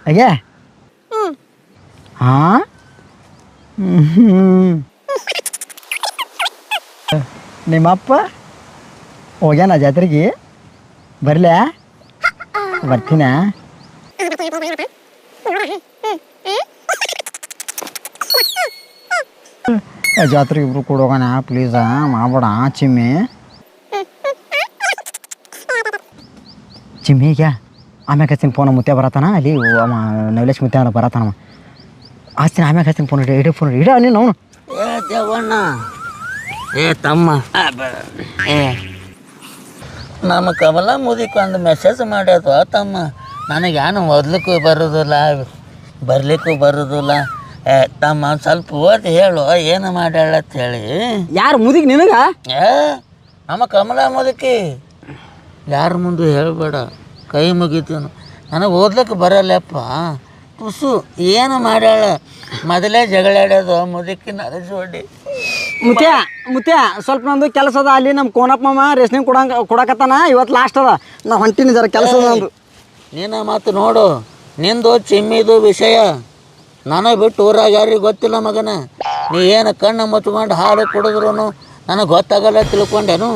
ಅಯ್ಯ ಹಾಂ ನಿಮ್ಮಪ್ಪ ಹೋಗ್ಯಾನ ಜಾತ್ರೆಗೆ ಬರ್ಲ್ಯಾ ಬರ್ತೀನ ಜಾತ್ರೆಗೆ ಇಬ್ರು ಕೂಡ ಹೋಗೋಣ ಪ್ಲೀಸ ಮಾಡ್ಬೇಡ ಚಿಮ್ಮಿಗೆ ಆಮ್ಯಾಗ ಹಚ್ಚಿನ ಫೋನ್ ಮುತ್ಯ ಬರತ್ತಾನ ಅಲ್ಲಿ ಅವ ನವಲೇಶ್ ಮುತ್ಯ ಬರತ್ತಾನವ ಹಚ್ಚಿನ ಆಮ್ಯಾಗ ಹಚ್ಚಿನ ಫೋನ್ ಇಡೀ ಫೋನ್ ಇಡ ನೀನು ಅವನು ದೇವಣ್ಣ ತಮ್ಮ ನಮ್ಮ ಕಮಲ ಮುದಿಕ್ ಒಂದು ಮೆಸೇಜ್ ಮಾಡ್ಯದು ತಮ್ಮ ನನಗೇನು ಓದ್ಲಿಕ್ಕೂ ಬರೋದಿಲ್ಲ ಬರ್ಲಿಕ್ಕೂ ಬರೋದಿಲ್ಲ ತಮ್ಮ ಒಂದು ಸ್ವಲ್ಪ ಓದಿ ಹೇಳು ಏನು ಮಾಡ್ಯಾಳ ಹೇಳಿ. ಯಾರು ಮುದಿಕ್ ನಿನಗ? ನಮ್ಮ ಕಮಲ ಮುದುಕಿ ಯಾರ ಮುಂದೆ ಹೇಳಬೇಡ, ಕೈ ಮುಗಿತೀನು. ನನಗೆ ಓದ್ಲಿಕ್ಕೆ ಬರಲ್ಲಪ್ಪ ತುಸು ಏನು ಮಾಡ್ಯಾಳ. ಮೊದಲೇ ಜಗಳಾಡ್ಯೋದು ಮುದುಕಿ ನನಗೆ ಜೋಡಿ. ಮುತ್ಯ ಸ್ವಲ್ಪ ನಂದು ಕೆಲಸ ಅದ ಅಲ್ಲಿ ನಮ್ಮ ಕೋನಪ್ಪ ಮಾಮ ರೇಷನಿಂಗ್ ಕೊಡಕತ್ತಾನ ಇವತ್ತು ಲಾಸ್ಟ್ ಅದ ನಾ ಹೊಂಟಿನಿ ಜರ ಕೆಲಸ ನಂದು. ನೀನು ಮತ್ತು ನೋಡು ನಿಂದು ಚಿಮ್ಮಿದು ವಿಷಯ ನನಗೆ ಬಿಟ್ಟು ಊರಾಗ ಯಾರಿಗೆ ಗೊತ್ತಿಲ್ಲ ಮಗನ. ನೀ ಏನು ಕಣ್ಣು ಮುಚ್ಕೊಂಡು ಹಾಲು ಕುಡಿದ್ರು ನನಗೆ ಗೊತ್ತಾಗಲ್ಲ ತಿಳ್ಕೊಂಡೇನು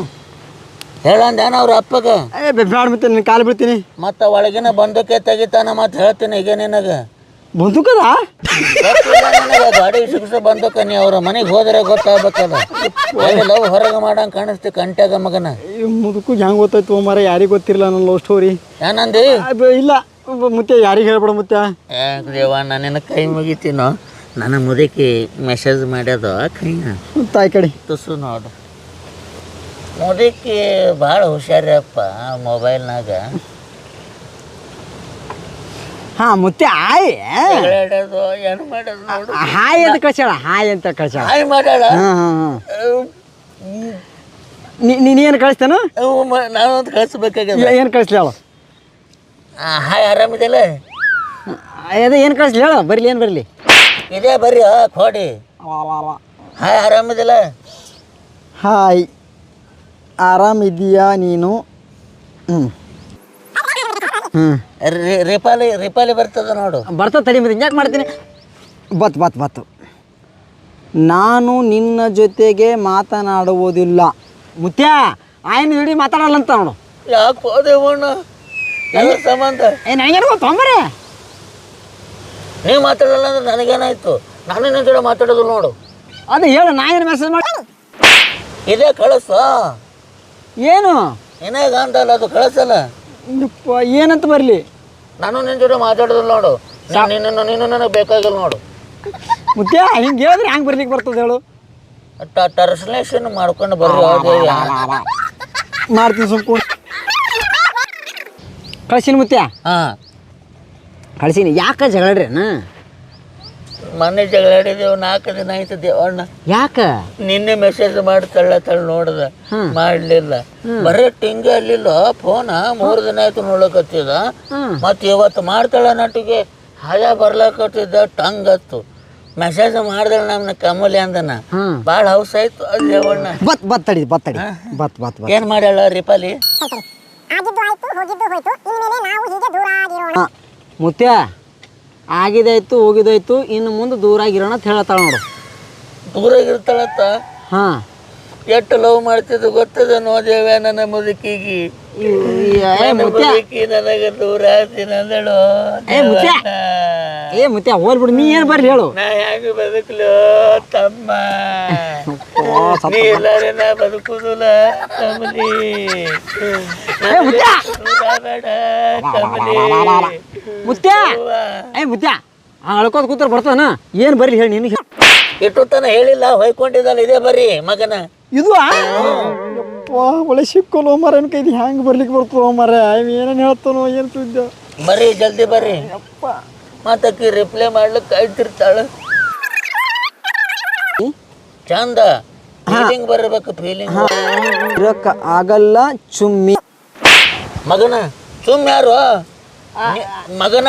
ಹೇಳಂದೇನು ಅವ್ರ ಅಪ್ಪಗೆ. ಬೇಡ ಮತ್ತೆ ನಿನ್ನ ಕಾಲು ಬಿಡ್ತೀನಿ. ಮತ್ತು ಒಳಗಿನ ಬಂದೂಕೆ ತೆಗಿತಾನ ಮತ್ತು ಹೇಳ್ತೀನಿ ಈಗ ನಿನಗೆ ಬಂದೂಕದ ನನಗೆ ಗಾಡಿ ಸಿಕ್ಸ ಬಂದೂಕ. ನೀ ಅವ್ರ ಮನೆಗೆ ಹೋದ್ರೆ ಗೊತ್ತಾಗ್ಬೇಕಲ್ಲ. ಲವ್ ಹೊರಗೆ ಮಾಡಂಗೆ ಕಾಣಿಸ್ತಿ ಕಂಟ್ಯಾಗ ಮಗನ. ಮುದುಕು ಹೆಂಗೆ ಗೊತ್ತಾಯ್ತು ಮಾರ ಯಾರಿಗೆ ಗೊತ್ತಿರಲ್ಲ ನನ್ನ ಲವ್ ಸ್ಟೋರಿ. ಏನಂದಿ? ಇಲ್ಲ ಮುತ್ಯ ಯಾರಿಗೆ ಹೇಳ್ಬೇಡ ಮುತ್ಯ. ದೇವಣ್ಣ ನಿನ್ನ ಕೈ ಮುಗಿತೀನೋ. ನನ್ನ ಮುದುಕಿ ಮೆಸೇಜ್ ಮಾಡ್ಯದು ಕೈನ ತಾಯಿ ಕಡೆ ತುಸು ನೋಡು. ಮುದುಕಿ ಭಾಳ ಹುಷಾರಪ್ಪ ಮೊಬೈಲ್ನಾಗ. ಹಾಂ ಮುತ್ಯ ಆಯ್ ಹೇಳೋದು ಏನು ಮಾಡೋದು ನೋಡು. ಹಾಯ್ ಅಂತ ಕಳ್ಸ್ಯಾಳ, ಹಾಯ್ ಅಂತ ಕಳ್ಸ್ಯಾಳ. ಹಾಯ್ ಮಾಡ್ಯಾಳ. ನೀನೇನು ಕಳಿಸ್ತೇನು? ನಾನೊಂದು ಕಳಿಸ್ಬೇಕಾಗ್ಯದ. ಏನು ಕಳಿಸ್ಲಿ ಅವಳು? ಹಾಯ್ ಆರಾಮಿದೆಲ್ಲ? ಅದೇ ಏನು ಕಳಿಸ್ಲಿ ಹೇಳು, ಬರಲಿ ಏನು ಬರಲಿ ಇದೇ ಬರ್ರಿ ಕೊಡಿ. ಹಾಯ್ ಆರಾಮಿದೆಲ್ಲ? ಹಾಯ್ ಆರಾಮಿದ್ದೀಯಾ ನೀನು? ರಿಪಾಲಿ ಬರ್ತದ ನೋಡು. ಬರ್ತದೆ ತಡಿ ಮತ್ತೆ ಯಾಕೆ ಮಾಡ್ತೀನಿ. ಬತ್ತು ನಾನು ನಿನ್ನ ಜೊತೆಗೆ ಮಾತನಾಡುವುದಿಲ್ಲ. ಮುತ್ಯ ಆಯ್ನು ಹಿಡಿ ಮಾತಾಡಲ್ಲ ಅಂತ ನೋಡು. ಯಾಕೆ ಹೋದೇವಣ್ಣ ಸಂಬಂಧ ನನಗೇನು ತೊಂಬರೆ ನೀವು ಮಾತಾಡಲ್ಲ ಅಂದ್ರೆ ನನಗೇನಾಯ್ತು? ನಾನು ನಿನ್ನ ಜೊತೆ ಮಾತಾಡೋದು ನೋಡು. ಅದು ಹೇಳು, ನಾ ಏನು ಮೆಸೇಜ್ ಮಾಡಿ ಇದೇ ಕಳಿಸ. ಏನು ಏನಾಗ ಅಂತಲ್ಲ ಅದು ಕಳಿಸಲ್ಲ. ಏನಂತ ಬರಲಿ? ನಾನು ನಿನ್ನ ಜೊತೆ ಮಾತಾಡೋದಿಲ್ಲ ನೋಡು. ನೀನು ನನಗೆ ಬೇಕಾಗಿಲ್ಲ ನೋಡು. ಮುತ್ಯ ಹಿಂಗೆ ಹೇಳಿದ್ರೆ ಹ್ಯಾಂಗೆ ಬರ್ಲಿಕ್ಕೆ ಬರ್ತದೆ ಹೇಳು? ಟ್ರಾನ್ಸ್ಲೇಷನ್ ಮಾಡ್ಕೊಂಡು ಬರ್ರಿ. ಮಾಡ್ತೀನಿ ಸುಮ್ಕೊಂಡು. ಕಳ್ಸೀನಿ ಮುತ್ಯ. ಹಾಂ ಕಳ್ಸೀನಿ. ಯಾಕೆ ಜಗಳಾಡ್ರೇನ? ಮೊನ್ನೆ ಜಗಳಾಡಿದೇವು 4 ದಿನ ಆಯ್ತು ದೇವಣ್ಣ. ಯಾಕೆ? ನಿನ್ನೆ ಮೆಸೇಜ್ ಮಾಡ್ತಳ್ಳ ನೋಡ್ದ ಮಾಡಲಿಲ್ಲ. ಬರೀ ಟಿಂಗ ಅಲ್ಲಿಲ್ಲ ಫೋನ 3 ದಿನ ಆಯ್ತು ನೋಡಕತ್ತಿದ. ಮತ್ತು ಇವತ್ತು ಮಾಡ್ತಾಳ ನಟಿಗೆ ಹಯ ಬರ್ಲಾಕತ್ತಿದ್ದ ಟಂಗತ್ತು. ಮೆಸೇಜ್ ಮಾಡ್ದಳ ನಮ್ನ ಕಮಲಿ ಅಂದನ. ಭಾಳ ಹೌಸ್ ಆಯ್ತು ಅದು ದೇವಣ್ಣ. ಬತ್ತಡಿ ಏನು ಮಾಡ್ಯಾಳ ರಿಪಾಲಿ? ಮುತ್ಯ ಆಗಿದಾಯ್ತು ಹೋಗಿದಾಯ್ತು, ಇನ್ನು ಮುಂದೆ ದೂರಾಗಿರೋಣ ಅಂತ ಹೇಳತ್ತಾಳ ನೋಡು. ದೂರಾಗಿರ್ತಾಳತ್ತ? ಹಾಂ. ಎಷ್ಟು ಲವ್ ಮಾಡ್ತಿದ್ದು ಗೊತ್ತದ ನೋದೇವ್ಯಾ ನನ್ನ ಮುದುಕಿಗೆ. ಮುದುಕಿ ನನಗೆ ದೂರ ಆಗ್ತೀನಿ ಅಂದಳು. ಮುತ್ಯ ಹೋಲ್ಬಿಡು, ನೀ ಏನು ಬರ್ರಿ ಹೇಳು. ನಾ ಹೆಂಗೆ ಬದುಕಲು ತಮ್ಮ? ನೀ ಇಲ್ಲಾರೆ ನಾ ಬದುಕುದಿಲ್ಲ ಕಮಲಿ. ಬೇಡ ಕಮಲಿ. ಮುತ್ಯ ಅಳ್ಕೋದ್ ಕೂತ್ರ ಬರ್ತಾನ. ಏನು ಬರ್ರಿ ಹೇಳಿ ನಿನಗೆ? ಇಟ್ಟು ತನ ಹೇಳಿಲ್ಲ, ಹೊಯ್ಕೊಂಡಿದ್ದಲ್ಲ. ಇದೇ ಬರ್ರಿ ಮಗನ. ಇದು ಒಳ್ಳೆ ಸಿಕ್ಕೋಲ್ಲ ಮರ ಕೈದು ಹೆಂಗೆ ಬರ್ಲಿಕ್ಕೆ ಬರ್ತವ ಮರ. ಏನೇನು ಹೇಳ್ತಾನೋ ಏನು ಸುದ್ದ. ಬರ್ರಿ ಜಲ್ದಿ ಬರ್ರಿ. ಮತ್ತಕ್ಕಿ ರಿಪ್ಲೈ ಮಾಡ್ಲಿಕ್ಕೆ ಕಾಯ್ತಿರ್ತಾಳ. ಚಂದ ಫೀಲಿಂಗ್ ಬರಬೇಕು. ಫೀಲಿಂಗ್ ಇರಕ್ಕ ಆಗಲ್ಲ ಚುಮ್ಮಿ. ಮಗನ ಚುಮ್ಮಿ ಯಾರು ಮಗನ?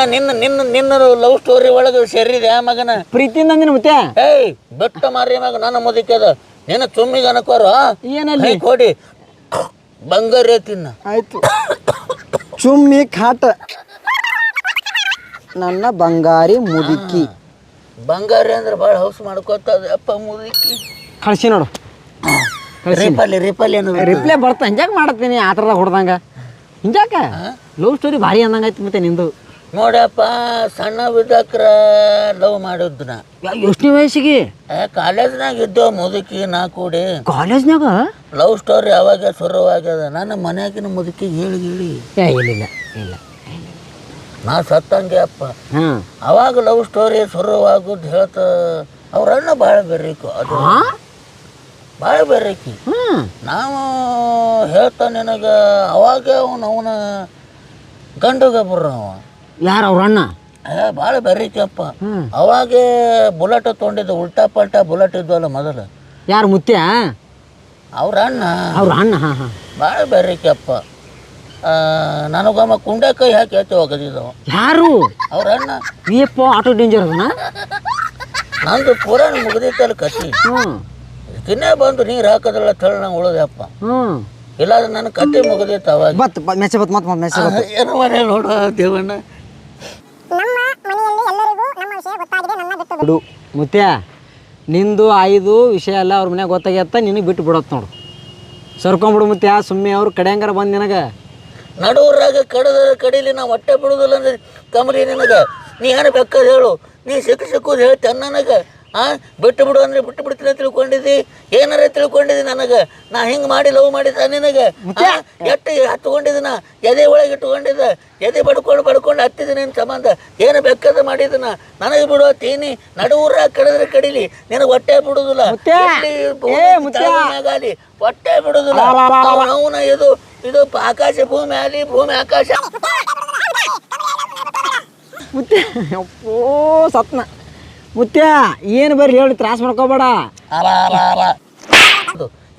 ನಿನ್ನ ಲವ್ ಸ್ಟೋರಿ ಒಳಗೆ ಸೇರಿದೆ ಮಗನ. ಪ್ರೀತಿಯಿಂದ ಅಂದಿನ ಮುತ್ಯ. ಏಯ್ ಬೆಟ್ಟ ಮಾರಿ ಮಗ ನನ್ನ ಮುದುಕದ. ನಿನ್ನ ಚುಮ್ಮಿಗೆ ಅನ್ಕೋರು ಏನಲ್ಲಿ ಕೊಡಿ ಬಂಗಾರ ತಿನ್ನ. ಆಯ್ತು. ಚುಮ್ಮಿ ಕಾಟ ನನ್ನ ಬಂಗಾರಿ ಮುದುಕಿ. ಬಂಗಾರಿ ಅಂದ್ರೆ ಭಾಳ ಹೌಸ್ ಮಾಡ್ಕೋತದ ಅಪ್ಪ ಮುದುಕಿ. ಕಳ್ಸಿ ನೋಡು. ರಿಪಲ್ ಏನು ರಿಪ್ಲೈ ಬರ್ತಾ ಹಿಂಗ್ಯಾಕೆ ಮಾಡತ್ತೀನಿ ಆ ಥರದಾಗ ಹೊಡ್ದಂಗ ಹಿಂಗ್ಯಾಕ ಲವ್ ಸ್ಟೋರಿ ಭಾರಿ ಅಂದಂಗೈತಿ ಮತ್ತೆ ನಿಂದು. ನೋಡಪ್ಪ ಸಣ್ಣ ಬಿದ್ದಕ್ರ ಲವ್ ಮಾಡಿದ್ನ. ಎಷ್ಟನೇ ವಯಸ್ಸಿಗೆ? ಕಾಲೇಜ್ನಾಗ ಇದ್ದೋ ಮುದುಕಿ ನಾ ಕೂಡಿ. ಕಾಲೇಜ್ನಾಗ ಲವ್ ಸ್ಟೋರಿ ಅವಾಗ ಶುರುವಾಗ್ಯದ. ನನ್ನ ಮನ್ಯಾಗಿನ ಮುದುಕಿಗೆ ಹೇಳಿ ಇಲ್ಲ ಇಲ್ಲ ನಾ ಸತ್ತಂಗೆ ಅಪ್ಪ. ಹಾಂ ಅವಾಗ ಲವ್ ಸ್ಟೋರಿ ಶುರುವಾಗುದು ಹೇಳ್ತ ಅವ್ರ ಅಣ್ಣ ಭಾಳ ಬೆರ್ರಿಕು. ಅದು ಭಾಳ ಬೆರ್ರಿಕಿ. ನಾವು ಹೇಳ್ತಾ ನಿನಗೆ ಅವಾಗ ಅವನ ಗಂಡುಗ ಬರ್ರವ. ಯಾರು ಅವ್ರ ಅಣ್ಣ? ಭಾಳ ಬೆರ್ರಿಕಪ್ಪ. ಅವಾಗೇ ಬುಲೆಟ್ ತೊಗೊಂಡಿದ್ದು, ಉಲ್ಟಾ ಪಲ್ಟಾ ಬುಲೆಟ್ ಇದ್ವಲ್ಲ ಮೊದಲು. ಯಾರು ಮುತ್ಯ? ಅವ್ರ ಅಣ್ಣ. ಹಾಂ ಹಾಂ ಭಾಳ ಬೆರ್ರಿಕಪ್ಪ. ನನಗೊಮ್ಮ ಕುಂಡೆ ಕೈ ಹಾಕಿ ಹೇಳ್ತಿ ಹೋಗದಿದ್ದವ. ಯಾರು? ಅವ್ರ ಅಣ್ಣ. ಏಪ್ಪ ಆಟೋ ಡೇಂಜರ್ ಅದನ. ನಂದು ಪುರಾಣ ಮುಗ್ದಿತ್ತಲ್ಲ ಕತಿ. ತಿನ್ನೇ ಬಂದು ನೀರು ಹಾಕೋದ್ರಲ್ಲ ತಳ ನಂಗೆ ಉಳಿದಪ್ಪ. ಇಲ್ಲಾದ್ರೆ ನನ್ನ ಕತೆ ಮುಗ್ದಿತ್ತು ಅವಾಗ. ಏನೋ ಮನೆ ನೋಡ ದೇವಣ್ಣ. ಮುತ್ಯ ನಿಂದು 5 ವಿಷಯ ಎಲ್ಲ ಅವ್ರ ಮನ್ಯಾಗ ಗೊತ್ತಾಗ್ಯತ್ತ, ನಿನಗೆ ಬಿಟ್ಟು ಬಿಡತ್ತೆ ನೋಡು. ಸರ್ಕೊಂಬಿಡು ಮುತ್ಯ. ಸುಮ್ಮನೆ ಅವ್ರು ಕಡೆಯಂಗಾರ ಬಂದು ನಿನಗೆ ನಡುವರಾಗ ಕಡೀಲಿ ನಾ ಹೊಟ್ಟೆ ಬಿಡುದಿಲ್ಲ ಅಂದ್ರೆ ಕಮಲಿ ನಿನಗೆ. ನೀ ಏನು ಬೇಕಾದ ಹೇಳು, ನೀ ಸಿಕ್ಕುದು ಹೇಳ್ತೇನೆ ನನಗೆ. ಬಿಟ್ಟು ಬಿಡು ಅಂದ್ರೆ ಬಿಟ್ಟು ಬಿಡ್ತೀನಿ ತಿಳ್ಕೊಂಡಿದ್ದಿ. ಏನಾರ ತಿಳ್ಕೊಂಡಿದ್ದಿ ನನಗೆ. ನಾ ಹಿಂಗೆ ಮಾಡಿ ಲವ್ ಮಾಡಿದ ನಿನಗೆ ಎಷ್ಟು ಹತ್ಕೊಂಡಿದ್ದ. ನಾ ಎದೆ ಒಳಗೆ ಇಟ್ಕೊಂಡಿದ್ದ, ಎದೆ ಬಡ್ಕೊಂಡು ಹತ್ತಿದ ನಿನ್ನ ಸಂಬಂಧ. ಏನು ಬೇಕಾದ ಮಾಡಿದನ ನನಗೆ ಬಿಡು ತೀನಿ. ನಡುವರಾಗ ಕಡೀಲಿ ನಿನಗೆ ಹೊಟ್ಟೆ ಬಿಡುದಿಲ್ಲ. ಆಗಲಿ ಹೊಟ್ಟೆ ಬಿಡುದಿಲ್ಲ. ಅವನ ಇದು ಆಕಾಶ ಭೂಮಿ ಆಗಲಿ, ಭೂಮಿ ಆಕಾಶ. ಮುತ್ಯ ಅಪ್ಪೋ ಸತ್ನ. ಮುತ್ಯ ಏನು ಬರ್ರಿ ಹೇಳಿ, ತ್ರಾಸ ಮಾಡ್ಕೋಬೇಡ.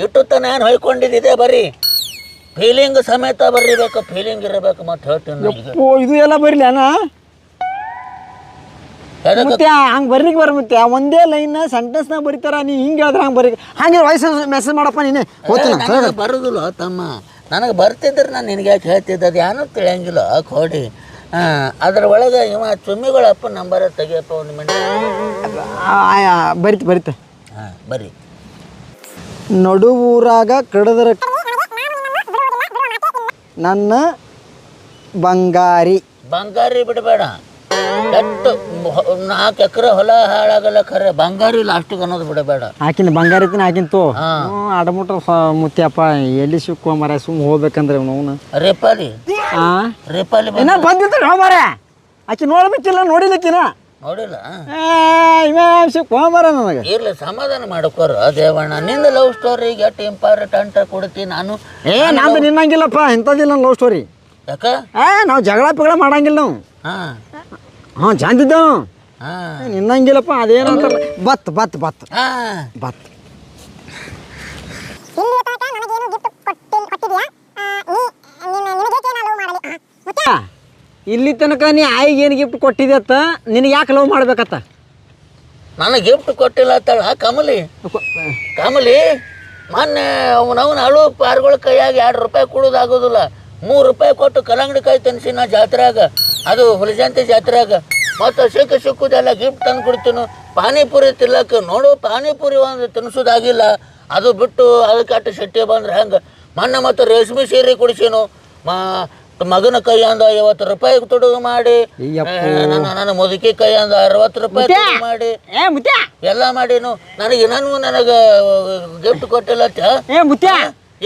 ಇಟ್ಟು ತಾನೆ ಏನು ಹೊಯ್ಕೊಂಡಿದ್ದೆ ಬರೀ ಫೀಲಿಂಗ್ ಸಮೇತ ಬರೀಬೇಕು. ಫೀಲಿಂಗ್ ಇರಬೇಕು ಮತ್ತೆ ಹೇಳ್ತೀನಿ. ಇದು ಎಲ್ಲ ಬರಲಿ ಅಣ್ಣ ಮುತ್ಯ. ಹಂಗೆ ಬರ್ಲಿಕ್ಕೆ ಬರ ಮುತ್ಯ. ಒಂದೇ ಲೈನ್ ಸೆಂಟೆನ್ಸ್ನಾಗ ಬರೀತಾರ. ನೀ ಹಿಂಗೆ ಹೇಳಿದ್ರೆ ಹಂಗೆ ಬರೀ ಹಂಗೆ ವಾಯ್ಸ್ ಮೆಸೇಜ್ ಮಾಡಪ್ಪ ನೀನೆ. ನನಗೆ ಬರೋದಿಲ್ಲ ತಮ್ಮ. ನನಗೆ ಬರ್ತಿದ್ರೆ ನಾನು ನಿನಗೆ ಯಾಕೆ ಹೇಳ್ತಿದ್ದೆ? ಅದು ಏನೂ ತಿಳಿಯಂಗಿಲ್ಲ ಕೋಡಿ. ಅದ್ರ ಒಳಗೆ ಇವ ಚುಮ್ಮಿಗಳಪ್ಪ ನಂಬರ ತೆಗಿಯಪ್ಪ ಒಂದು ಮನೆ. ಬರಿತ ಬರೀ ನಡುವೂರಾಗ ಕಡದ್ರ ನನ್ನ ಬಂಗಾರಿ. ಬಿಡಬೇಡ. ಎಷ್ಟು 4 ಎಕರೆ ಹೊಲ ಹಾಳಾಗಲ್ಲ ಖರೆ. ಬಂಗಾರಿ ಲಾಸ್ಟಿಗೆ ಅನ್ನೋದು ಬಿಡಬೇಡ. ಆಕಿನ ಬಂಗಾರಿತಿನ ಆಕಿಂತು ಅಡಮುಟ್ಟ ಮುತ್ಯಪ್ಪ. ಎಲ್ಲಿ ಸಿಕ್ಕೋ ಮರ ಸುಮ್ಮ ಹೋಗ್ಬೇಕಂದ್ರೆ ಅವನು ರೇಪಾಲಿ ಬಂದಿರ್ತಾರೆ ಮರ. ಆಕಿ ನೋಡ್ಬೇಕಿಲ್ಲ, ನೋಡಿಲಿಕ್ಕಿನ ನೋಡಿಲ್ಲ. ಸಿಕ್ಕೋ ಮರ ನನಗೆ. ಇರ್ಲಿ ಸಮಾಧಾನ ಮಾಡ್ಕೋರು ದೇವಣ್ಣ. ನಿಂದ ಲವ್ ಸ್ಟೋರಿಗೆ ಎಷ್ಟು ಇಂಪಾರ್ಟೆಂಟ್ ಕೊಡ್ತೀನಿ ನಾನು. ನಂದು ನಿನ್ನಂಗಿಲ್ಲಪ್ಪ. ಇಂಥದ್ದಿಲ್ಲ ಲವ್ ಸ್ಟೋರಿ. ಯಾಕ? ನಾವು ಜಗಳ ಪಿಗಳ ಮಾಡಂಗಿಲ್ಲ ನಾವು. ಚಂದಿದ್ದವು ನಿನ್ನಂಗಿಲ್ಲಪ್ಪ. ಅದೇನಂತ ಬತ್ ಬತ್ ಬತ್ ಬತ್ ಇಲ್ಲಿ ತನಕ ನೀ ಆಯಿಗೆ ಏನು ಗಿಫ್ಟ್ ಕೊಟ್ಟಿದೆ ಅತ್ತ, ನಿನಗೆ ಯಾಕೆ ಲವ್ ಮಾಡ್ಬೇಕತ್ತ? ನನಗೆ ಗಿಫ್ಟ್ ಕೊಟ್ಟಿಲ್ಲ ಅತ್ತಳ ಕಮಲಿ. ಮೊನ್ನೆ ಅವನವನ ಅಳು ಪಾರ್ಗಳ ಕೈಯಾಗ 2 ರೂಪಾಯಿ ಕೊಡೋದಾಗೋದಿಲ್ಲ. 3 ರೂಪಾಯಿ ಕೊಟ್ಟು ಕಲ್ಲಂಗಡಿ ಕಾಯಿ ತನ್ಸಿ ನಾ ಜಾತ್ರೆಯಾಗ, ಅದು ಹುಲಜಂತಿ ಜಾತ್ರೆಯಾಗ. ಮತ್ತು ಸಿಕ್ಕುದೆಲ್ಲ ಗಿಫ್ಟ್ ತಂದು ಕೊಡ್ತೀನಿ. ಪಾನಿಪುರಿ ತಿಲ್ಲಕ್ಕೆ ನೋಡು, ಪಾನಿಪುರಿ ಒಂದು ತಿನ್ಸೋದಾಗಿಲ್ಲ. ಅದು ಬಿಟ್ಟು ಅದಕ್ಕೆ ಅಟ್ಟು ಸಿಟ್ಟಿ ಬಂದ್ರೆ ಹೆಂಗೆ. ಮೊನ್ನೆ ಮತ್ತು ರೇಷ್ಮೆ ಸೀರೆ ಕೊಡಿಸಿನು. ಮಗನ ಕೈಯಿಂದ 50 ರೂಪಾಯಿ ತುಡುಗು ಮಾಡಿ, ನನ್ನ ಮುದುಕಿ ಕೈಯಿಂದ 60 ರೂಪಾಯಿ ತುಡುಗು ಮಾಡಿ ಎಲ್ಲ ಮಾಡೀನು. ನನಗೆ ಗಿಫ್ಟ್ ಕೊಟ್ಟಿಲ್ಲ.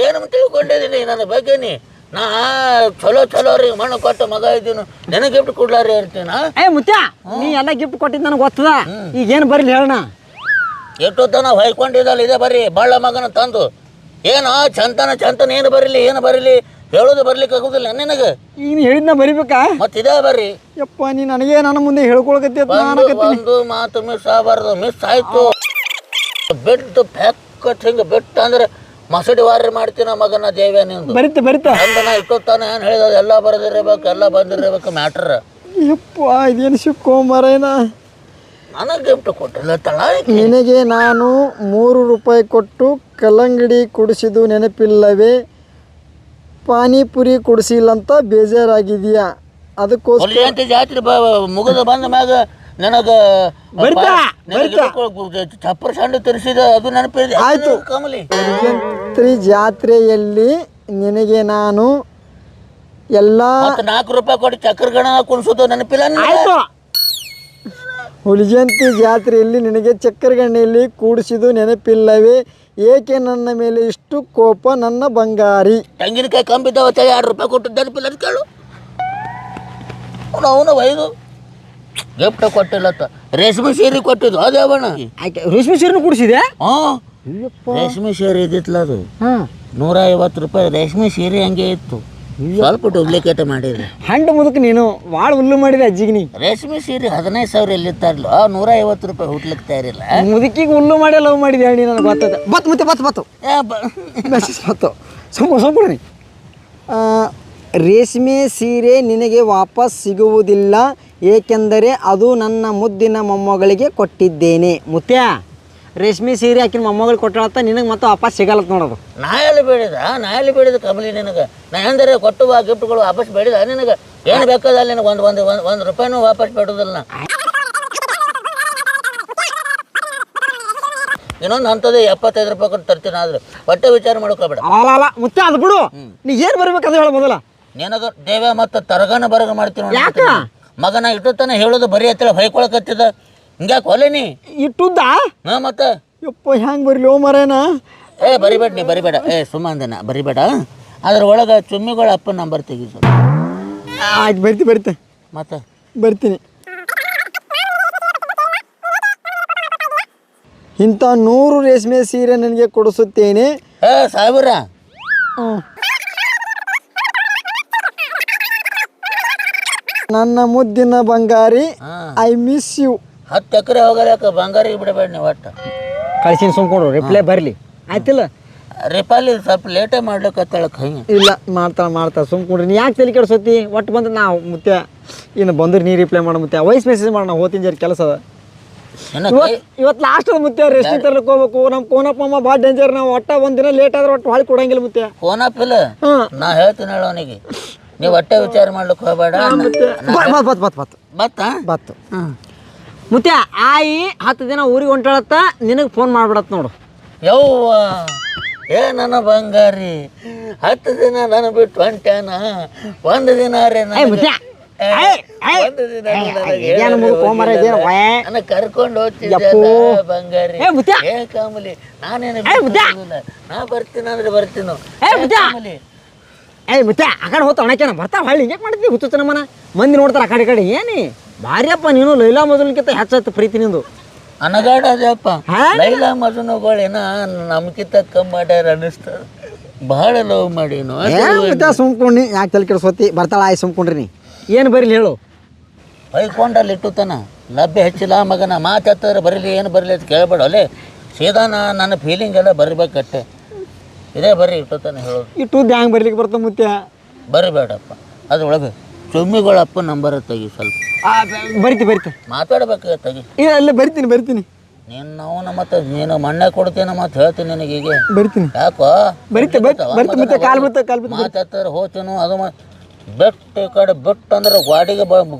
ಏನು ತಿಳ್ಕೊಂಡಿದ್ದೀನಿ ನನ್ನ ಬಗ್ಗೆ ನೀ? ನಾ ಚಲೋ ರೀ ಮಣ್ಣು ಕೊಟ್ಟ ಮಗ ಇದ್ದೀನಿ. ನನಗೆ ಗಿಫ್ಟ್ ಕೊಡ್ಲಾರಿ ಇರ್ತೀನ. ನೀ ಎಲ್ಲ ಗಿಫ್ಟ್ ಕೊಟ್ಟಿದ್ದು ನನಗೆ ಗೊತ್ತದ. ಈಗೇನು ಬರಲಿ ಹೇಳೋಣ. ಎಷ್ಟು ತನ ಹೊಯ್ಕೊಂಡಿದ್ದಲ್ಲ ಇದೆ ಬರ್ರಿ ಬಾಳ ಮಗನ ತಂದು. ಏನೋ ಚಂತನ ಏನು ಬರಲಿ ಹೇಳೋದು ಬರ್ಲಿಕ್ಕೆ ಆಗೋದಿಲ್ಲ ನಿನಗೆ. ಈಗ ನೀ ಹೇಳಿದ್ನ ಬರಿಬೇಕಾ? ಮತ್ತಿದೆ ಬರ್ರಿ ಯಪ್ಪ. ನೀ ನನಗೆ ನನ್ನ ಮುಂದೆ ಹೇಳ್ಕೊಳಕತ್ತಿ. ಒಂದು ಮಾತು ಮಿಸ್ ಆಗಬಾರ್ದು. ಮಿಸ್ ಆಯ್ತು ಬಿಟ್ಟು ಫ್ಯಾಕತ್ ಹಿಂಗೆ ಬಿಟ್ಟು ಅಂದ್ರೆ ಮಸಡಿ ವಾರ ಮಾಡ್ತೀನ ಮಗನ ದೇವ್ಯ ನಿಂದು. ಬರಿತ ನಾ ಇಟ್ಟೋತ್ತಾನ ಏನು ಹೇಳಿದ ಎಲ್ಲ ಬರೆದಿರ್ಬೇಕು, ಎಲ್ಲ ಬಂದಿರ್ಬೇಕು ಮ್ಯಾಟ್ರ್. ಯಪ್ಪ ಇದೇನು ಸಿಕ್ಕೋ ಮರೇನ. ನನಗೆ ಗಿಫ್ಟ್ ಕೊಟ್ಟಿಲ್ಲ ತಳ. ನಿನಗೆ ನಾನು 3 ರೂಪಾಯಿ ಕೊಟ್ಟು ಕಲ್ಲಂಗಡಿ ಕುಡಿಸಿದ್ದು ನೆನಪಿಲ್ಲವೇ? ಪಾನಿಪುರಿ ಕೊಡಿಸಿಲ್ಲ ಅಂತ ಬೇಜಾರಾಗಿದೆಯಾ? ಅದಕ್ಕೋಸ್ಕರ ಹುಲಿಯಂತೆ ಜಾತ್ರೆ ಮುಗಿದ ಬಂದ ಮ್ಯಾಗ ನನಗೆ ಚಪ್ಪರ ಸಣ್ಣ ತರಿಸಿದ ಅದು ನೆನಪಿದೆ. ಆಯ್ತು ಕಮಲಿ, ಹುಲಿಯಂತ್ರಿ ಜಾತ್ರೆಯಲ್ಲಿ ನಿನಗೆ ನಾನು ಎಲ್ಲ ₹4 ಕೊಟ್ಟು ಚಕ್ರ ಗಣ ಕುಣಿಸೋದು ನೆನಪಿಲ್ಲ. ಆಯ್ತು, ಹುಲಿಜಂತಿ ಜಾತ್ರೆಯಲ್ಲಿ ನಿನಗೆ ಚಕ್ಕರಗಣ್ಣೆಯಲ್ಲಿ ಕೂಡಿಸಿದು ನೆನಪಿಲ್ಲವೇ? ಏಕೆ ನನ್ನ ಮೇಲೆ ಇಷ್ಟು ಕೋಪ ನನ್ನ ಬಂಗಾರಿ? ತೆಂಗಿನಕಾಯಿ ಕಂಬಿದ್ದಾವ ₹2 ಕೊಟ್ಟು ನೆನಪಿಲ್ಲ ಅಂತ ಕೇಳು. ಅವನು ಒಯ್ದು ಗಿಫ್ಟ್ ಕೊಟ್ಟಿಲ್ಲತ್ತ, ರೇಷ್ಮೆ ಸೀರೆ ಕೊಟ್ಟಿದ್ದು ಅದೇ ಬಣ್ಣ. ರೇಷ್ಮೆ ಸೀರೆನೂ ಕೂಡಿಸಿದೆ? ಹಾಂ, ರೇಷ್ಮೆ ಸೀರೆ ಇದ್ದಿತ್ತಲ್ಲ ಅದು. ₹150 ರೇಷ್ಮೆ ಸೀರೆ ಹಂಗೆ ಇತ್ತು, ಸ್ವಲ್ಪ ಡೂಪ್ಲಿಕೇಟ್ ಮಾಡಿದೆ. ಹಂಡು ಮುದಕ್ಕೆ ನೀನು ಭಾಳ ಹುಲ್ಲು ಮಾಡಿದೆ ಅಜ್ಜಿಗೆ. ನೀ ರೇಷ್ಮೆ ಸೀರೆ 15,000 ಎಲ್ಲಿತ್ತಾರಲ್ಲ, ₹150 ಹುಟ್ಲಿಕ್ಕೆ ತಯಾರಿಲ್ಲ. ಮುದುಕಿಗೆ ಹುಲ್ಲು ಮಾಡಿ ಲವ್ ಮಾಡಿದೆ ಹೇಳಿ, ನನಗೆ ಗೊತ್ತದ. ಬತ್ತು ಮೆಸೇಜ್ ಬತ್ತು. ಸಂಪೂರ್ಣ ರೇಷ್ಮೆ ಸೀರೆ ನಿನಗೆ ವಾಪಸ್ ಸಿಗುವುದಿಲ್ಲ, ಏಕೆಂದರೆ ಅದು ನನ್ನ ಮುದ್ದಿನ ಮೊಮ್ಮಗಳಿಗೆ ಕೊಟ್ಟಿದ್ದೇನೆ. ಮುತ್ಯ, ರೇಷ್ಮೆ ಸೀರೆ ಆಕಿನ ಮೊಮ್ಮಗಳಿಗೆ ಕೊಟ್ಟಾಳತ್ತ, ನಿನಗೆ ಮತ್ತೆ ವಾಪಸ್ ಸಿಗಲ್ಲತ್ ನೋಡೋದು. ನಾ ಎಲ್ಲಿ ಬೇಡಿದ ಕಮಲಿ ನಿನಗೆ? ನಾ ಎಂದರೆ ಕೊಟ್ಟುವ ಗಿಫ್ಟ್ಗಳು ವಾಪಸ್ ಬೇಡಿದ ನಿನಗೆ? ಏನು ಬೇಕಾದ ಅಲ್ಲಿ ನಿನಗೆ ಒಂದು ರೂಪಾಯಿನೂ ವಾಪಸ್ ಬೇಡೋದಿಲ್ಲ. ಇನ್ನೊಂದು ಅಂಥದ್ದು ₹75 ಕೊಟ್ಟು ತರ್ತೀನಿ, ಆದ್ರೆ ಹೊಟ್ಟೆ ವಿಚಾರ ಮಾಡ್ಕೋಬೇಡ. ಅಲ್ಲ ಮುತ್ಯ, ಅದು ಬಿಡು. ನೀ ಏನು ಬರ್ಬೇಕು ಅದು ಹೇಳ ಮೊದಲ. ನಿನಗೆ ದೇವ ಮತ್ತು ತರಗನ ಬರಗ ಮಾಡ್ತೀನಿ. ಯಾಕೆ ಮಗನ ಇಟ್ಟುತ್ತಾನೆ ಹೇಳೋದು ಬರೀ ಹತ್ತಿರ ಹೊಯ್ಕೊಳಕತ್ತಿದ, ಹಿಂಗ್ಯಾಕೆ ಹೊಲೆ ನೀ ಇಟ್ಟುದ್ದ? ಹಾಂ, ಮತ್ತೆ ಯಪ್ಪ ಹೆಂಗೆ ಬರಲಿ ಓ ಮರೇನ? ಬರಿಬೇಡ ನೀ ಬರಿಬೇಡ, ಸುಮ್ಮಂದನ ಬರಿಬೇಡ. ಅದ್ರ ಒಳಗೆ ಚುಮ್ಮಿಗಳ ಅಪ್ಪನ ನಂಬರ್ ತೆಗಿ ಸರ್. ಆಯ್ತು, ಬರ್ತೆ ಮತ್ತೆ ಬರ್ತೀನಿ. ಇಂಥ 100 ರೇಷ್ಮೆ ಸೀರೆ ನನಗೆ ಕೊಡಿಸುತ್ತೇನೆ. ಸಾವಿರ? ನನ್ನ ಮುದ್ದಿನ ಬಂಗಾರಿ, ಐ ಮಿಸ್ ಯು. 10 ಎಕರೆ ಹೋಗಲ್ಯಾಕ ಬಂಗಾರಿಗೆ ಬಿಡಬೇಡ ನೀವು. ಒಟ್ಟು ಕಳ್ಸಿನ ಸುಮ್ಕೊಂಡು ರಿಪ್ಲೈ ಬರಲಿ, ಆಯ್ತಿಲ್ಲ? ರಿಪಾಲಿ ಸ್ವಲ್ಪ ಲೇಟೇ ಮಾಡ್ಲಿಕ್ಕೆ ಕೈ ಇಲ್ಲ, ಮಾಡ್ತಾಳೆ ಸುಮ್ಕೊಂಡ್ರಿ. ನೀ ಯಾಕೆ ತಲೆ ಕೆಡ್ಸೋತಿ? ಒಟ್ಟು ಬಂದ್ರೆ ನಾವು ಮುತ್ಯ ಇನ್ನು ಬಂದ್ರೆ ನೀ ರಿಪ್ಲೈ ಮಾಡೋ ಮುತ್ಯ. ವಾಯ್ಸ್ ಮೆಸೇಜ್ ಮಾಡೋಣ, ಹೋಗ್ತೀನಿ ಜರಿ ಕೆಲಸ ಅದ. ಇವತ್ತು ಲಾಸ್ಟ್ ಅದ ಮುತ್ಯ, ರೆಸ್ಟಿಂಗ್ ತರ್ಲಿಕ್ಕೆ ಹೋಗ್ಬೇಕು. ನಮ್ಮ ಕೋನಪ್ಪ ಅಮ್ಮ ಭಾಳ ಡೇಂಜರ್. ನಾವು ಒಟ್ಟ ಒಂದಿನ ಲೇಟ್ ಆದ್ರೆ ಒಟ್ಟು ಹೊಳಿ ಕೊಡಂಗಿಲ್ಲ ಮುತ್ಯ. ಕೋನಪ್ಪ ಇಲ್ಲ, ನಾ ಹೇಳ್ತೀನಿ ಹೇಳ ಅವನಿಗೆ, ನೀವು ಒಟ್ಟೆ ವಿಚಾರ ಮಾಡ್ಲಿಕ್ಕೆ ಹೋಗಬೇಡ. ಬತ್ತು ಮುತ್ಯ, ಆಯಿ 10 ದಿನ ಊರಿಗೆ ಹೊಂಟಾಳತ್ತ, ನಿನಗೆ ಫೋನ್ ಮಾಡ್ಬಿಡತ್ ನೋಡು. ಯವ್ವ, ನನ್ನ ಬಂಗಾರಿ 10 ದಿನ ನಾನು ಬಿಟ್ಟು ಹೊಂಟ್ಯಾನ. ಒಂದು ದಿನ ಕರ್ಕೊಂಡು ಹೋಗ್ತಿದ್ದ ಬಂಗಾರಿ. ಕಮಲಿ, ನಾನೇನು ನಾ ಬರ್ತೀನಿ ಅಂದ್ರೆ ಬರ್ತೀನೋ. ಮುತ್ಯ, ಆ ಕಡೆ ಹೋತ ಅಣಕೇನ ಬರ್ತಾವ ಹಳ್ಳಿ. ಹಿಂಗೆ ಮಾಡ್ತೀವಿ ಹುಚ್ಚುತ್ತ ನಮ್ಮನ ಮಂದಿ ನೋಡ್ತಾರ ಆ ಕಡೆ ಏನಿ ಭಾರಿಯಪ್ಪ ನೀನು. ಲೈಲಾ ಮಜುನ್ಕಿಂತ ಹೆಚ್ಚತ್ತು ಪ್ರೀತಿ ನಿಂದು. ಅನಗಾಡ ಅದಪ್ಪ, ಲೈಲಾ ಮಜುನುಗಳೇನ ನಮ್ಕಿಂತ ಕಮ್ಮಿ ಮಾಡ್ಯಾರ ಅನ್ನಿಸ್ತದ. ಭಾಳ ಲವ್ ಮಾಡೀನು. ಸುಮ್ಕೊಂಡಿ ಯಾಕೆ ತಲೆ ಕೆಡ್ಸೋತಿ? ಬರ್ತಾಳ, ಆಯ್ ಸುಮ್ಕೊಂಡ್ರಿ. ನೀ ಏನು ಬರೀಲಿ ಹೇಳು? ಹೊಯ್ಕೊಂಡಲ್ಲಿ ಇಟ್ಟುತ್ತಾನ, ಲಭ್ಯ ಹೆಚ್ಚಿಲ್ಲ ಮಗನ. ಮಾತಾಡ್ತಾರೆ ಬರೀಲಿ, ಏನು ಬರಲಿ ಅಂತ ಕೇಳಬೇಡ. ಅಲ್ಲೇ ಸೀದಾ ನನ್ನ ಫೀಲಿಂಗ್ ಎಲ್ಲ ಬರಿಬೇಕಟ್ಟೆ. ಇದೇ ಬರ್ರಿ ಇಟ್ಟುತ್ತಾನೆ ಹೇಳೋದು. ಇಟ್ಟುದ್ದು ಹ್ಯಾಂಗೆ ಬರ್ಲಿಕ್ಕೆ ಬರ್ತಾವ ಮುತ್ಯ? ಬರಿಬೇಡಪ್ಪ. ಅದ್ರೊಳಗೆ ಚುಮ್ಮಿಗಳಪ್ಪ ನಂಬರ್ ತೆಗಿ ಸ್ವಲ್ಪ. ಬರಿತಿ ಮಾತಾಡ್ಬೇಕು, ತೆಗಿ. ಅಲ್ಲೇ ಬರ್ತೀನಿ. ನೀನು ಅವನ ಮತ್ತೆ ನೀನು ಮಣ್ಣೆ ಕೊಡ್ತೇನೆ ಮತ್ತೆ ಹೇಳ್ತೀನಿ ನಿನಗೆ. ಈಗ ಬರ್ತೀನಿ. ಯಾಕೋ ಮಾತಾಡ್ತಾರೆ ಹೋಗ್ತೀನು. ಅದು ಬೆಟ್ಟು ಈ ಕಡೆ ಬೆಟ್ಟು ಅಂದ್ರೆ ಗಾಡಿಗೆ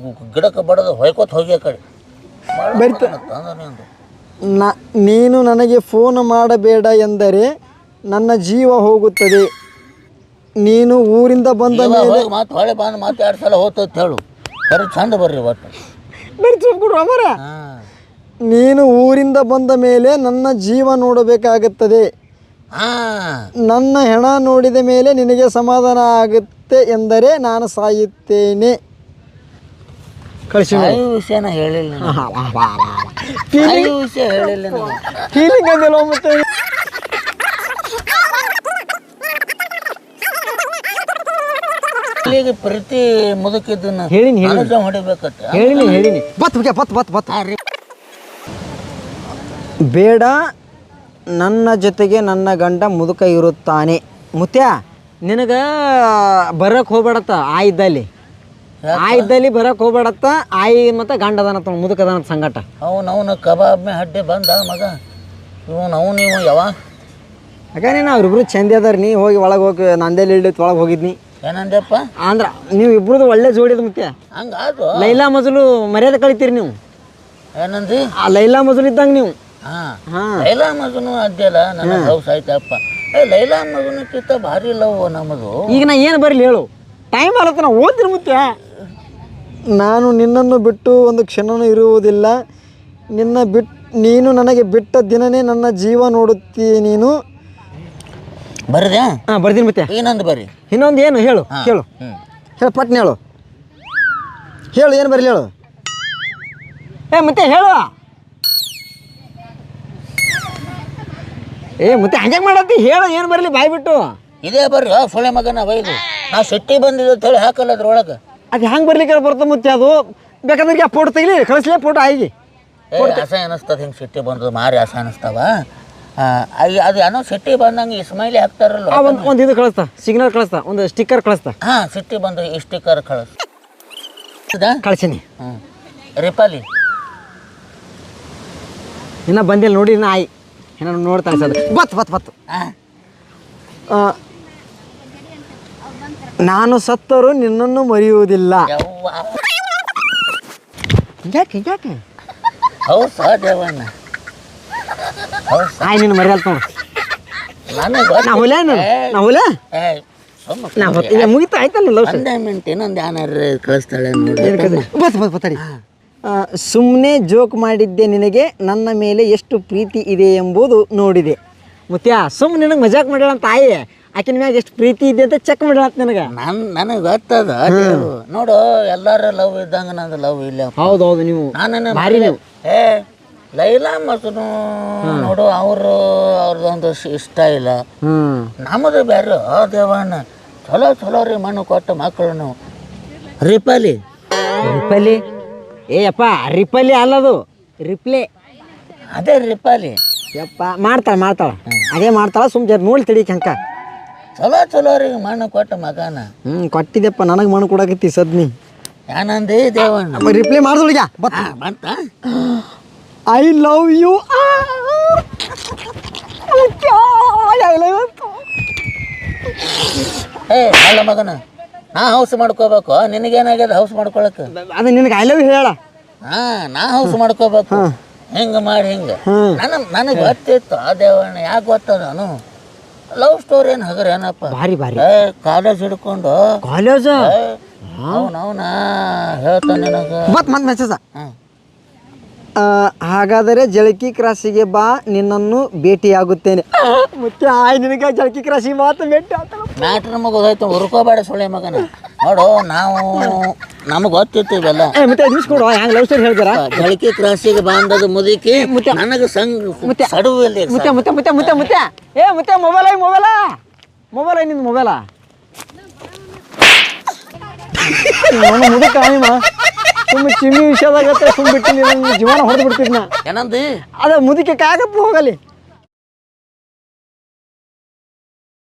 ಗಿಡಕ್ಕೆ ಬಡದು ಹೊಯ್ಕೋತ ಹೋಗಿ ಆ ಕಡೆ ನೀನು ನನಗೆ ಫೋನ್ ಮಾಡಬೇಡ ಎಂದರೆ ನನ್ನ ಜೀವ ಹೋಗುತ್ತದೆ. ನೀನು ಊರಿಂದ ಬಂದ ಮೇಲೆ ಮತ್ತೆ ಹೊಳೆ ಬಂದು ಮತ್ತೆ 2 ಸಲ ಹೋಗ್ತದೆ ಹೇಳು. ಬರೀ ಚಂದ ಬರ್ರಿ ಒಟ್ಟು ನೀನು ಊರಿಂದ ಬಂದ ಮೇಲೆ ನನ್ನ ಜೀವ ನೋಡಬೇಕಾಗುತ್ತದೆ. ನನ್ನ ಹೆಣ ನೋಡಿದ ಮೇಲೆ ನಿನಗೆ ಸಮಾಧಾನ ಆಗುತ್ತೆ ಎಂದರೆ ನಾನು ಸಾಯುತ್ತೇನೆ. ವಿಷಯನ ಹೇಳಿಲ್ಲ, ವಿಷಯ ಹೇಳಿಲ್ಲ. ಫೀಲಿಂಗ್ ಅಂದಿಲ್ಲ ಮತ್ತೆ. ಪ್ರತಿ ಮುದುಕಿದ್ದನ್ನ ಹೇಳಿನಿ ಹೊಡಿಬೇಕತ್ತ. ಹೇಳಿನಿ. ಬತ್ ಬೇಡ, ನನ್ನ ಜೊತೆಗೆ ನನ್ನ ಗಂಡ ಮುದುಕ ಇರುತ್ತಾನೆ. ಮುತ್ಯ, ನಿನಗೆ ಬರಕ್ಕೆ ಹೋಗ್ಬೇಡತ್ತ. ಆಯ್ದಲ್ಲಿ ಬರಕ್ಕೆ ಹೋಗ್ಬೇಡತ್ತ. ಆಯಿ ಮತ್ತು ಗಂಡ ಅದಾನತ್ತ, ಮುದುಕ ಅದಾನತ್ತ ಸಂಗಟ. ಅವನು ಕಬಾಬ್ ಮೇ ಹಡ್ಡೆ ಬಂದ ಮಗ. ಇವನು ಯಾವ ಹಾಗಾನೇನು ಅವ್ರಿಬ್ರು ಚಂದ ಅದಾರ. ನೀ ಹೋಗಿ ಒಳಗೆ ಹೋಗಿ ನಂದೇಲಿ ಇಳಿದು ಒಳಗೆ ಹೋಗಿದ್ನಿ. ಏನಂದಪ್ಪ ಅಂದ್ರೆ ನೀವು ಇಬ್ರದ್ದು ಒಳ್ಳೆ ಜೋಡಿದ ಮುತ್ಯ. ಹಂಗಾದು ಲೈಲಾ ಮಜಲು ಮರ್ಯಾದೆ ಕಳಿತೀರಿ ನೀವು. ಏನಂದಿ ಆ ಲೈಲಾ ಮಜಲು ಇದ್ದಂಗೆ ನೀವು. ಹಾಂ ಲೈಲಾ ಮಗನು ಅಡ್ಡಿಯಲ್ಲ ನನಗೆ ಲವ್ಸ್ ಆಯ್ತಪ್ಪ. ಲೈಲಾ ಮಗನಕ್ಕಿಂತ ಭಾರಿ ಲವ್ ನಮ್ಮದು. ಈಗ ನಾ ಏನು ಬರಲಿ ಹೇಳು, ಟೈಮ್ ಆಲತ್ತ ನಾ ಓದ್ತೀನಿ ಮುತ್ಯ. ನಾನು ನಿನ್ನನ್ನು ಬಿಟ್ಟು ಒಂದು ಕ್ಷಣನೂ ಇರುವುದಿಲ್ಲ. ನೀನು ನನಗೆ ಬಿಟ್ಟ ದಿನನೇ ನನ್ನ ಜೀವ ನೋಡುತ್ತೀ ನೀನು. ಬರ್ದ್ಯಾ? ಹಾಂ ಬರ್ತೀನಿ ಮುತ್ಯ. ಇನ್ನೊಂದು ಬರ್ರಿ. ಇನ್ನೊಂದು ಏನು ಹೇಳು ಹೇಳು ಹೇಳು ಪಟ್ನ ಹೇಳು ಹೇಳು ಏನು ಬರಲಿ ಹೇಳು. ಮತ್ತೆ ಹೇಳು. ಮತ್ತೆ ಹಂಗೆ ಮಾಡತ್ತಿ ಹೇಳು ಏನು ಬರಲಿ ಬಾಯ್ ಬಿಟ್ಟು. ಇದೇ ಬರ್ರಿ ಸೊಳ್ಳೆ ಮಗನ ಬೈದು ನಾ ಸಿಟ್ಟಿ ಬಂದಿದ್ದೆ ಅಂತ ಹೇಳಿ ಹಾಕಲ್ಲ ಅದ್ರೊಳಗೆ. ಅದು ಹೆಂಗೆ ಬರ್ಲಿಕ್ಕೆ ಬರ್ತದೆ ಮುತ್ತೆ. ಅದು ಬೇಕಾದ್ರೆ ಆ ಫೋಟೋ ತೆಗಿಲಿ ಕಳಿಸ್ಲೇ ಫೋಟೋ ಆಗಿ. ಅಸಹ್ಯ ಅನಿಸ್ತದೆ ಹಿಂಗೆ ಸಿಟ್ಟಿ ಬಂದದ್ದು ಮಾರಿ ಅಸಹ್ಯ ಅನಿಸ್ತಾವ. ಅದು ಏನೋ ಸಿಟ್ಟಿ ಬಂದಂಗೆ ಸ್ಮೈಲಿ ಹಾಕ್ತಾರಲ್ಲ. ಒಂದು ಇದು ಕಳಿಸ್ತಾ, ಸಿಗ್ನಲ್ ಕಳಿಸ್ತಾ, ಒಂದು ಸ್ಟಿಕ್ಕರ್ ಕಳಿಸ್ತಾ. ಹಾಂ ಸಿಟ್ಟಿ ಬಂದು ಈ ಸ್ಟಿಕ್ಕರ್ ಕಳಿಸೀನಿ. ರಿಪಾಲಿ ಇನ್ನು ಬಂದಿಲ್ಲ ನೋಡಿ. ಇನ್ನು ಆಯಿ ಏನೋ ನೋಡ್ತಾನೆ ಸರ್. ಬತ್ತು ನಾನು ಸತ್ತರೂ ನಿನ್ನನ್ನು ಮರೆಯುವುದಿಲ್ಲ. ಯಾಕೆ ಹೌದು ಸಹ ದೇವಣ್ಣ. ಆಯ್ ನೀನು ಮರೆಯಲ್ತ ನೋಡು. ಮುಗಿತ ಆಯ್ತಲ್ಲ. ಇನ್ನೊಂದು ಏನಾರು ಕಳಿಸ್ತಾಳೆ ಬತ್ತಡಿ. ಸುಮ್ಮನೆ ಜೋಕ್ ಮಾಡಿದ್ದೆ ನಿನಗೆ ನನ್ನ ಮೇಲೆ ಎಷ್ಟು ಪ್ರೀತಿ ಇದೆ ಎಂಬುದು ನೋಡಿದೆ. ಮುತ್ಯ ಸುಮ್ಮನೆ ನಿನಗೆ ಮಜಾಕ್ ಮಾಡ್ಯಾಳ ಅಂತ ಆಯಿ. ಆಕಿನ ಮ್ಯಾಗ ಎಷ್ಟು ಪ್ರೀತಿ ಇದೆ ಅಂತ ಚೆಕ್ ಮಾಡ್ಯಾಳ ಅಂತ ನನಗೆ. ನನಗೆ ಗೊತ್ತದ ನೋಡು. ಎಲ್ಲಾರ ಲವ್ ಇದ್ದಂಗ ನಂದು ಲವ್ ಇಲ್ಲ. ಹೌದೌದು ನೀವು ನಾನು ಭಾರಿ ನೀವು. ಲೈಲಾ ಮಸನು ನೋಡು ಅವ್ರದ್ದೊಂದು ಇಷ್ಟ ಇಲ್ಲ. ನಮ್ಮದು ಬೇರೆ ದೇವಣ್ಣ. ಚಲೋ ರೀ ಮಣ್ಣು ಕೊಟ್ಟ ಮಕ್ಕಳು ನಾವು. ರಿಪಾಲಿ ಅಪ್ಪ ರಿಪಲಿ ಅಲ್ಲದು ರಿಪ್ಲೇ. ಅದೇ ರಿಪಾಲಿ ಯಪ್ಪ ಮಾಡ್ತಾಳ ಅದೇ ಮಾಡ್ತಾಳ. ಸುಮ್ಮನೆ ನೋಡಿ ತಡಿಕೆ ಹಂಕ. ಚಲೋ ರೀ ಮಣ್ಣು ಕೊಟ್ಟ ಮಗನ. ಕೊಟ್ಟಿದ್ದೆಪ್ಪ ನನಗೆ ಮಣ್ಣು ಕೊಡಕತ್ತಿ ಸದ್ನಿ. ಏನಂದಿ ದೇವಣ್ಣ? ರಿಪ್ಲೈ ಮಾಡ್ದೊಳಗ ಬಂತ. I love you. ಅಲ್ಲ ಮಗನ, ನಾ ಹೌಸ್ ಮಾಡ್ಕೋಬೇಕು. ನಿನಗೇನಾಗ್ಯದ ಹೌಸ್ ಮಾಡ್ಕೊಳಕ್ಕೆ? ಅದು ನಿನಗೆ ಐ ಲವ್ ಯು ಹೇಳ. ನಾ ಹೌಸ್ ಮಾಡ್ಕೋಬೇಕು. ಹಿಂಗೆ ಮಾಡಿ ಹಿಂಗೆ ನನಗೆ ಗೊತ್ತಿತ್ತು. ದೇವಣ್ಣ ಯಾಕೆ ಗೊತ್ತದ ನಾನು ಲವ್ ಸ್ಟೋರಿ ಏನು ಹಗರ ಏನಪ್ಪ ಭಾರಿ ಕಾಲೇಜ್ ಹಿಡ್ಕೊಂಡು ಕಾಲೇಜ್ ಅವನ ಹೇಳ್ತಾನೆ ನನಗೆ. ಮತ್ತೆ ಮೆಸೇಜ. ಹಾಗಾದರೆ ಜಳಕಿ ಕ್ರಾಸಿಗೆ ಬಾ, ನಿನ್ನನ್ನು ಭೇಟಿಯಾಗುತ್ತೇನೆ. ಮತ್ತೆ ನಿನಗೆ ಜಳಕಿ ಕ್ರಾಸಿಗೆ ಮಾತ್ರ ಭೇಟಿ ಆಗ್ತಾನೆ. ಮ್ಯಾಟ್ರ್ ಮುಗಿದೋಯ್ತು. ಹುರ್ಕೋಬೇಡ ಸೊಳ್ಳೆ ಮಗನ. ನೋಡು ನಾವು ನಮಗೆ ಗೊತ್ತಿತ್ತು ಇವೆಲ್ಲ. ಮತ್ತೆ ನಿಲ್ಸ್ಕೊಡು ಹ್ಯಾಂಗ ಲವ್ ಸ್ಟೋರಿ ಹೇಳ್ತಾರ. ಜಳಕಿ ಕ್ರಾಸಿಗೆ ಬಾಂಧದ ಮುದುಕಿ ನನಗೆ ಸಡುವಿಲ್ಲ. ಮುತ್ತೆ ಮೊಬೈಲ ನಿಂದು ಮೊಬೈಲ ಮುದುಕ ಸುಮ್ಮ ಚಿಮ್ಮಿ ವಿಷಯದಾಗತ್ತೆ. ಸುಮ್ಮ ಬಿಟ್ಟು ನನ್ನ ಜೀವನ ಹೊಡೆದು ಬಿಡ್ತಿದ್ನ. ಏನಂದಿ? ಅದ ಮುದುಕೆ ಕಾಗಪ್ಪ ಹೋಗಲಿ.